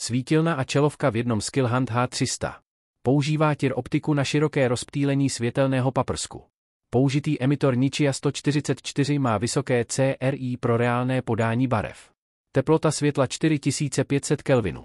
Svítilna a čelovka v jednom Skillhunt H300. Používá TIR optiku na široké rozptýlení světelného paprsku. Použitý emitor Nichia 144 má vysoké CRI pro reálné podání barev. Teplota světla 4500 Kelvinů.